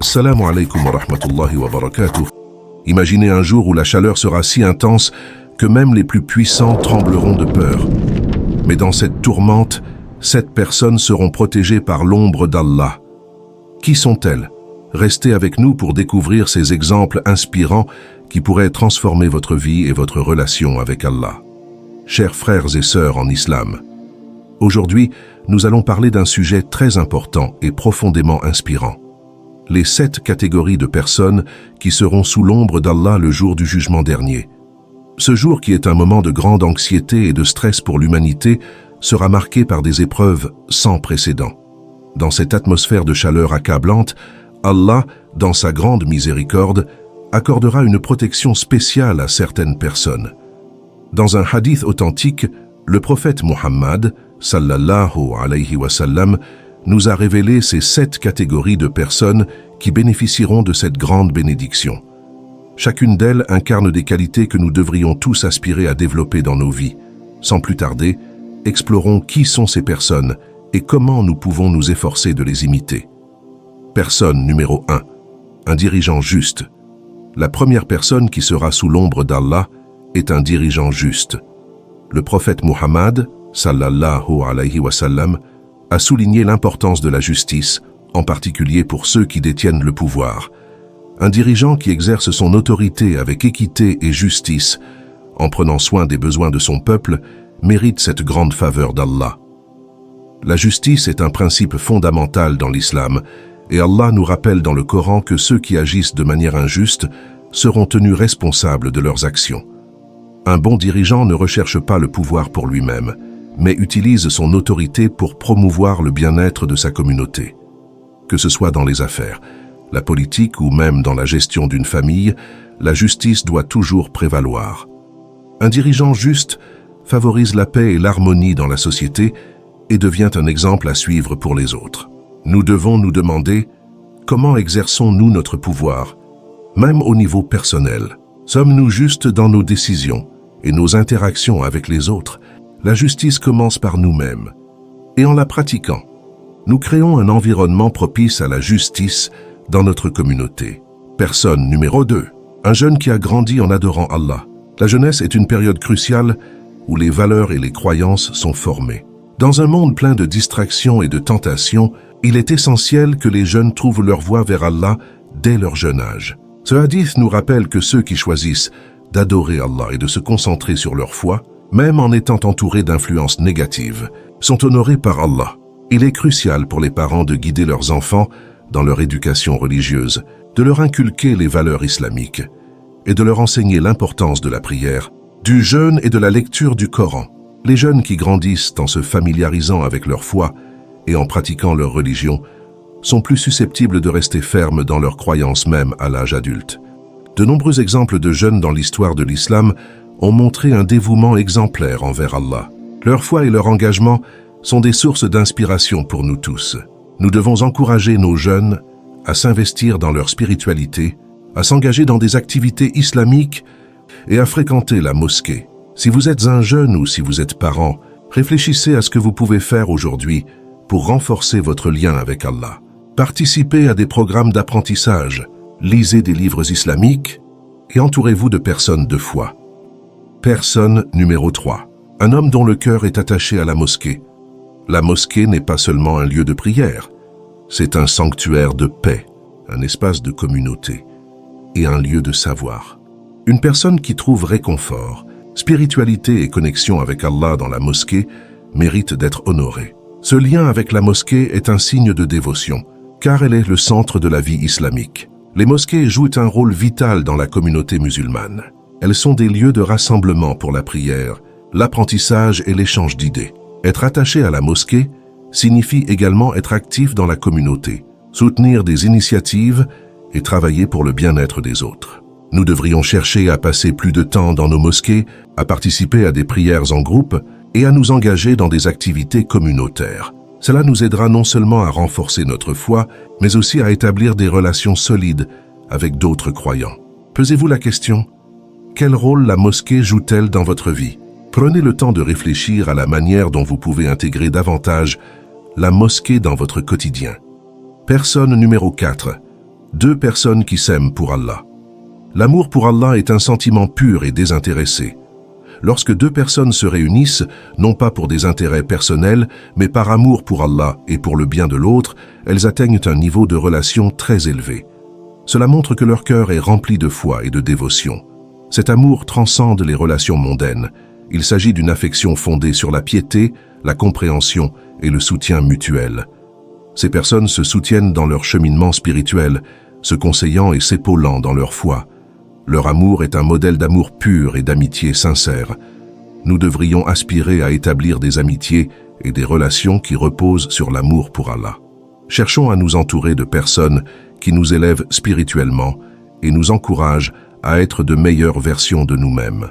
Assalamu alaikum wa rahmatullahi wa barakatuh. Imaginez un jour où la chaleur sera si intense que même les plus puissants trembleront de peur. Mais dans cette tourmente, 7 personnes seront protégées par l'ombre d'Allah. Qui sont-elles? Restez avec nous pour découvrir ces exemples inspirants qui pourraient transformer votre vie et votre relation avec Allah. Chers frères et sœurs en islam, aujourd'hui, nous allons parler d'un sujet très important et profondément inspirant. Les 7 catégories de personnes qui seront sous l'ombre d'Allah le jour du jugement dernier. Ce jour, qui est un moment de grande anxiété et de stress pour l'humanité, sera marqué par des épreuves sans précédent. Dans cette atmosphère de chaleur accablante, Allah, dans sa grande miséricorde, accordera une protection spéciale à certaines personnes. Dans un hadith authentique, le prophète Muhammad, sallallahu alayhi wa sallam, nous a révélé ces 7 catégories de personnes qui bénéficieront de cette grande bénédiction. Chacune d'elles incarne des qualités que nous devrions tous aspirer à développer dans nos vies. Sans plus tarder, explorons qui sont ces personnes et comment nous pouvons nous efforcer de les imiter. Personne numéro 1. Un dirigeant juste. La première personne qui sera sous l'ombre d'Allah est un dirigeant juste. Le prophète Muhammad, sallallahu alayhi wa sallam, a souligné l'importance de la justice, en particulier pour ceux qui détiennent le pouvoir. Un dirigeant qui exerce son autorité avec équité et justice, en prenant soin des besoins de son peuple, mérite cette grande faveur d'Allah. La justice est un principe fondamental dans l'islam, et Allah nous rappelle dans le Coran que ceux qui agissent de manière injuste seront tenus responsables de leurs actions. Un bon dirigeant ne recherche pas le pouvoir pour lui-même, mais utilise son autorité pour promouvoir le bien-être de sa communauté. Que ce soit dans les affaires, la politique ou même dans la gestion d'une famille, la justice doit toujours prévaloir. Un dirigeant juste favorise la paix et l'harmonie dans la société et devient un exemple à suivre pour les autres. Nous devons nous demander comment exerçons-nous notre pouvoir, même au niveau personnel. Sommes-nous justes dans nos décisions et nos interactions avec les autres? La justice commence par nous-mêmes. Et en la pratiquant, nous créons un environnement propice à la justice dans notre communauté. Personne numéro 2. Un jeune qui a grandi en adorant Allah. La jeunesse est une période cruciale où les valeurs et les croyances sont formées. Dans un monde plein de distractions et de tentations, il est essentiel que les jeunes trouvent leur voie vers Allah dès leur jeune âge. Ce hadith nous rappelle que ceux qui choisissent d'adorer Allah et de se concentrer sur leur foi, même en étant entourés d'influences négatives, sont honorés par Allah. Il est crucial pour les parents de guider leurs enfants dans leur éducation religieuse, de leur inculquer les valeurs islamiques et de leur enseigner l'importance de la prière, du jeûne et de la lecture du Coran. Les jeunes qui grandissent en se familiarisant avec leur foi et en pratiquant leur religion sont plus susceptibles de rester fermes dans leurs croyances même à l'âge adulte. De nombreux exemples de jeunes dans l'histoire de l'islam ont montré un dévouement exemplaire envers Allah. Leur foi et leur engagement sont des sources d'inspiration pour nous tous. Nous devons encourager nos jeunes à s'investir dans leur spiritualité, à s'engager dans des activités islamiques et à fréquenter la mosquée. Si vous êtes un jeune ou si vous êtes parent, réfléchissez à ce que vous pouvez faire aujourd'hui pour renforcer votre lien avec Allah. Participez à des programmes d'apprentissage, lisez des livres islamiques et entourez-vous de personnes de foi. Personne numéro 3. Un homme dont le cœur est attaché à la mosquée. La mosquée n'est pas seulement un lieu de prière, c'est un sanctuaire de paix, un espace de communauté et un lieu de savoir. Une personne qui trouve réconfort, spiritualité et connexion avec Allah dans la mosquée mérite d'être honorée. Ce lien avec la mosquée est un signe de dévotion, car elle est le centre de la vie islamique. Les mosquées jouent un rôle vital dans la communauté musulmane. Elles sont des lieux de rassemblement pour la prière, l'apprentissage et l'échange d'idées. Être attaché à la mosquée signifie également être actif dans la communauté, soutenir des initiatives et travailler pour le bien-être des autres. Nous devrions chercher à passer plus de temps dans nos mosquées, à participer à des prières en groupe et à nous engager dans des activités communautaires. Cela nous aidera non seulement à renforcer notre foi, mais aussi à établir des relations solides avec d'autres croyants. Posez-vous la question: quel rôle la mosquée joue-t-elle dans votre vie? Prenez le temps de réfléchir à la manière dont vous pouvez intégrer davantage la mosquée dans votre quotidien. Personne numéro 4. Deux personnes qui s'aiment pour Allah. L'amour pour Allah est un sentiment pur et désintéressé. Lorsque deux personnes se réunissent, non pas pour des intérêts personnels, mais par amour pour Allah et pour le bien de l'autre, elles atteignent un niveau de relation très élevé. Cela montre que leur cœur est rempli de foi et de dévotion. Cet amour transcende les relations mondaines. Il s'agit d'une affection fondée sur la piété, la compréhension et le soutien mutuel. Ces personnes se soutiennent dans leur cheminement spirituel, se conseillant et s'épaulant dans leur foi. Leur amour est un modèle d'amour pur et d'amitié sincère. Nous devrions aspirer à établir des amitiés et des relations qui reposent sur l'amour pour Allah. Cherchons à nous entourer de personnes qui nous élèvent spirituellement et nous encouragent à être de meilleures versions de nous-mêmes.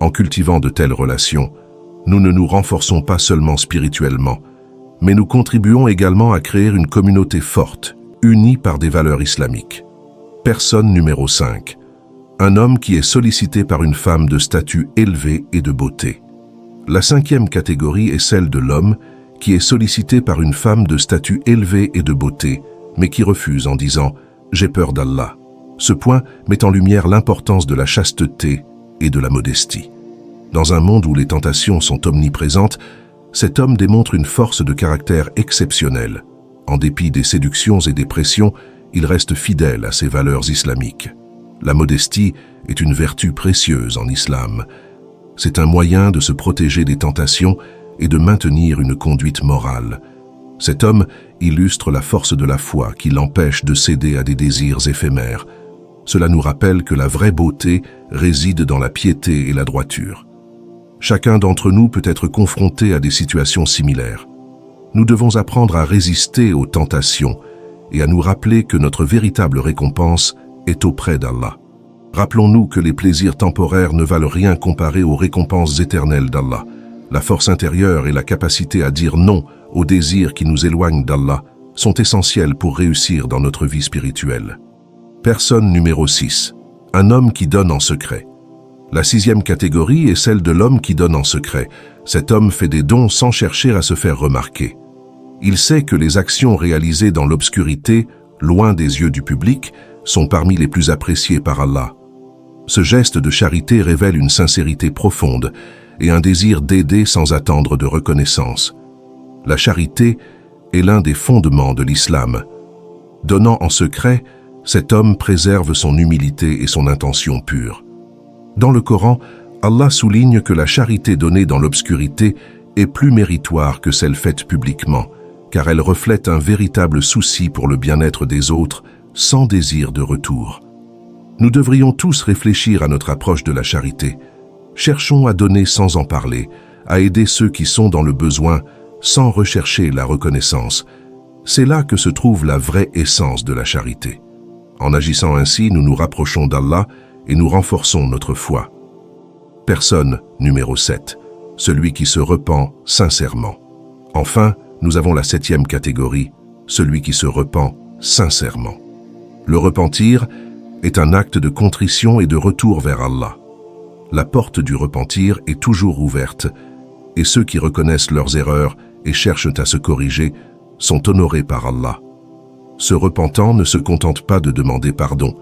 En cultivant de telles relations, nous ne nous renforçons pas seulement spirituellement, mais nous contribuons également à créer une communauté forte, unie par des valeurs islamiques. Personne numéro 5. Un homme qui est sollicité par une femme de statut élevé et de beauté. La 5e catégorie est celle de l'homme qui est sollicité par une femme de statut élevé et de beauté, mais qui refuse en disant « J'ai peur d'Allah ». Ce point met en lumière l'importance de la chasteté et de la modestie. Dans un monde où les tentations sont omniprésentes, cet homme démontre une force de caractère exceptionnelle. En dépit des séductions et des pressions, il reste fidèle à ses valeurs islamiques. La modestie est une vertu précieuse en islam. C'est un moyen de se protéger des tentations et de maintenir une conduite morale. Cet homme illustre la force de la foi qui l'empêche de céder à des désirs éphémères. Cela nous rappelle que la vraie beauté réside dans la piété et la droiture. Chacun d'entre nous peut être confronté à des situations similaires. Nous devons apprendre à résister aux tentations et à nous rappeler que notre véritable récompense est auprès d'Allah. Rappelons-nous que les plaisirs temporaires ne valent rien comparés aux récompenses éternelles d'Allah. La force intérieure et la capacité à dire non aux désirs qui nous éloignent d'Allah sont essentielles pour réussir dans notre vie spirituelle. Personne numéro 6. Un homme qui donne en secret. La 6e catégorie est celle de l'homme qui donne en secret. Cet homme fait des dons sans chercher à se faire remarquer. Il sait que les actions réalisées dans l'obscurité, loin des yeux du public, sont parmi les plus appréciées par Allah. Ce geste de charité révèle une sincérité profonde et un désir d'aider sans attendre de reconnaissance. La charité est l'un des fondements de l'islam. Donnant en secret, cet homme préserve son humilité et son intention pure. Dans le Coran, Allah souligne que la charité donnée dans l'obscurité est plus méritoire que celle faite publiquement, car elle reflète un véritable souci pour le bien-être des autres, sans désir de retour. Nous devrions tous réfléchir à notre approche de la charité. Cherchons à donner sans en parler, à aider ceux qui sont dans le besoin, sans rechercher la reconnaissance. C'est là que se trouve la vraie essence de la charité. En agissant ainsi, nous nous rapprochons d'Allah et nous renforçons notre foi. Personne numéro 7. Celui qui se repent sincèrement. Enfin, nous avons la 7e catégorie, celui qui se repent sincèrement. Le repentir est un acte de contrition et de retour vers Allah. La porte du repentir est toujours ouverte, et ceux qui reconnaissent leurs erreurs et cherchent à se corriger sont honorés par Allah. Ce repentant ne se contente pas de demander pardon,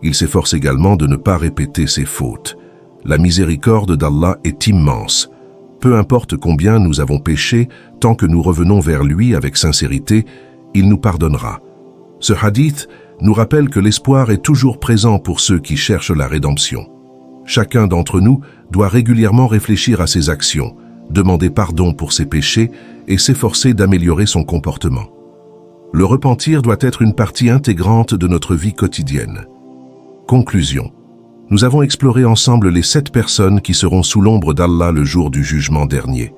il s'efforce également de ne pas répéter ses fautes. La miséricorde d'Allah est immense. Peu importe combien nous avons péché, tant que nous revenons vers lui avec sincérité, il nous pardonnera. Ce hadith nous rappelle que l'espoir est toujours présent pour ceux qui cherchent la rédemption. Chacun d'entre nous doit régulièrement réfléchir à ses actions, demander pardon pour ses péchés et s'efforcer d'améliorer son comportement. Le repentir doit être une partie intégrante de notre vie quotidienne. Conclusion. Nous avons exploré ensemble les 7 personnes qui seront sous l'ombre d'Allah le jour du jugement dernier.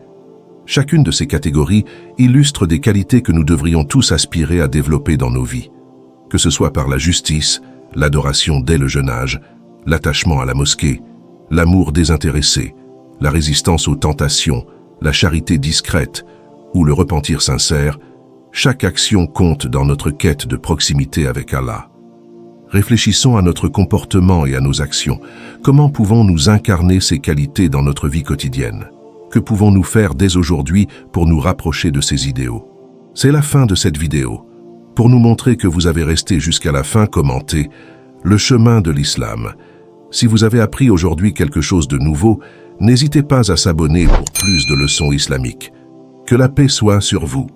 Chacune de ces catégories illustre des qualités que nous devrions tous aspirer à développer dans nos vies. Que ce soit par la justice, l'adoration dès le jeune âge, l'attachement à la mosquée, l'amour désintéressé, la résistance aux tentations, la charité discrète ou le repentir sincère, chaque action compte dans notre quête de proximité avec Allah. Réfléchissons à notre comportement et à nos actions. Comment pouvons-nous incarner ces qualités dans notre vie quotidienne? Que pouvons-nous faire dès aujourd'hui pour nous rapprocher de ces idéaux? C'est la fin de cette vidéo. Pour nous montrer que vous avez resté jusqu'à la fin, commentez « Le chemin de l'islam ». Si vous avez appris aujourd'hui quelque chose de nouveau, n'hésitez pas à s'abonner pour plus de leçons islamiques. Que la paix soit sur vous.